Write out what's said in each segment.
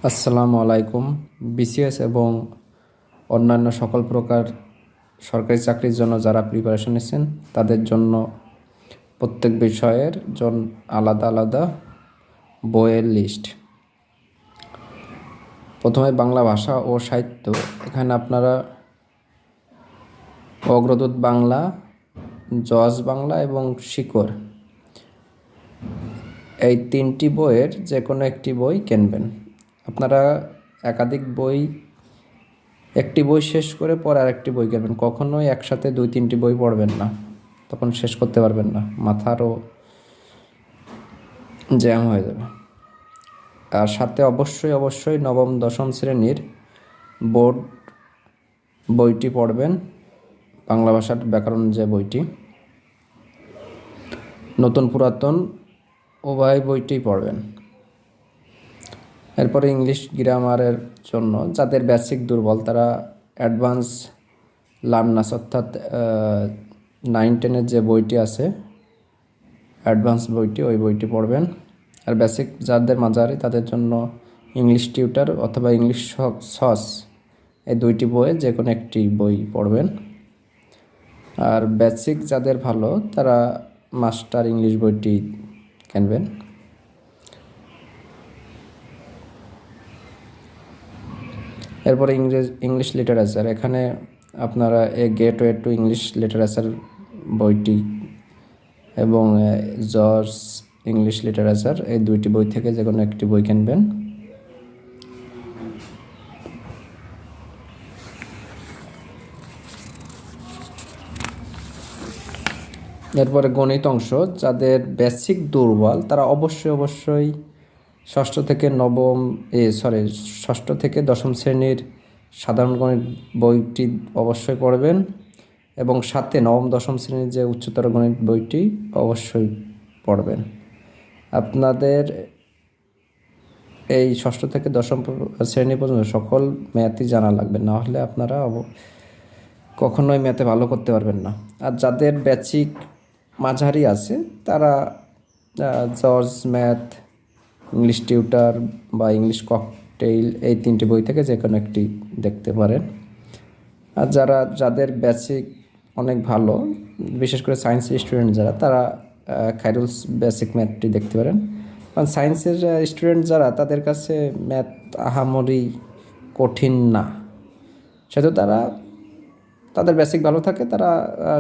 আসসালামু আলাইকুম। বিসিএস এবং অন্যান্য সকল প্রকার সরকারি চাকরির জন্য যারা প্রিপারেশন নিচ্ছেন তাদের জন্য প্রত্যেক বিষয়ের জন্য আলাদা আলাদা বইয়ের লিস্ট। প্রথমে বাংলা ভাষা ও সাহিত্য। এখানে আপনারা অগ্রদূত বাংলা, জজ বাংলা এবং শিকড় এই তিনটি বইয়ের যে কোনো একটি বই কিনবেন। আপনারা একাধিক বই, একটি বই শেষ করে পরে আরেকটি বই কিনবেন। কখনোই একসাথে 2-3টি বই পড়বেন না, তখন শেষ করতে পারবেন না, মাথারও জ্যাম হয়ে যাবে। আর সাথে অবশ্যই নবম দশম শ্রেণীর বোর্ড বইটি পড়বেন, বাংলা ভাষার ব্যাকরণ যে বইটি। নতুন পুরাতন উভয় বইটি পড়বেন। এরপরে ইংলিশ গ্রামারের জন্য যাদের বেসিক দুর্বল তারা অ্যাডভান্স লার্নার্স অর্থাৎ 9-10-এর যে বইটি আছে অ্যাডভান্স বইটি, ওই বইটি পড়বেন। আর বেসিক যাদের মাঝারি তাদের জন্য ইংলিশ টিউটার অথবা ইংলিশ সস এই দুইটি বইয়ে যে কোনো একটি বই পড়বেন। আর বেসিক যাদের ভালো তারা মাস্টার ইংলিশ বইটি কিনবেন। এরপরে ইংলিশ লিটারেচার, এখানে আপনারা গেটওয়ে টু ইংলিশ লিটারেচার বইটি এবং জর্জ ইংলিশ লিটারেচার এই দুইটি বই থেকে যে কোনো একটি বই কিনবেন। এরপরে গণিত অংশ, যাদের বেসিক দুর্বল তারা অবশ্যই ষষ্ঠ থেকে দশম শ্রেণীর সাধারণ গণিত বইটি অবশ্যই পড়বেন এবং সাথে নবম দশম শ্রেণীর যে উচ্চতর গণিত বইটি অবশ্যই পড়বেন। আপনাদের এই ষষ্ঠ থেকে দশম শ্রেণী পর্যন্ত সকল ম্যাথই জানা লাগবে, না হলে আপনারা কখনোই ম্যাথে ভালো করতে পারবেন না। আর যাদের বেসিক মাঝারি আছে তারা জর্জ ম্যাথ, ইংলিশ টিউটার বা ইংলিশ ককটেইল এই তিনটি বই থেকে যে কোনো একটি দেখতে পারেন। আর যাদের বেসিক অনেক ভালো, বিশেষ করে সায়েন্সের স্টুডেন্ট যারা, তারা খায়রুলস বেসিক ম্যাথটি দেখতে পারেন। কারণ সায়েন্সের স্টুডেন্ট যারা তাদের কাছে ম্যাথ আহামরি কঠিন না, সেহেতু তাদের বেসিক ভালো থাকে, তারা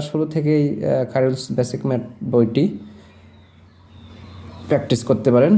শুরু থেকেই খায়রুলস বেসিক ম্যাথ বইটি প্র্যাকটিস করতে পারেন।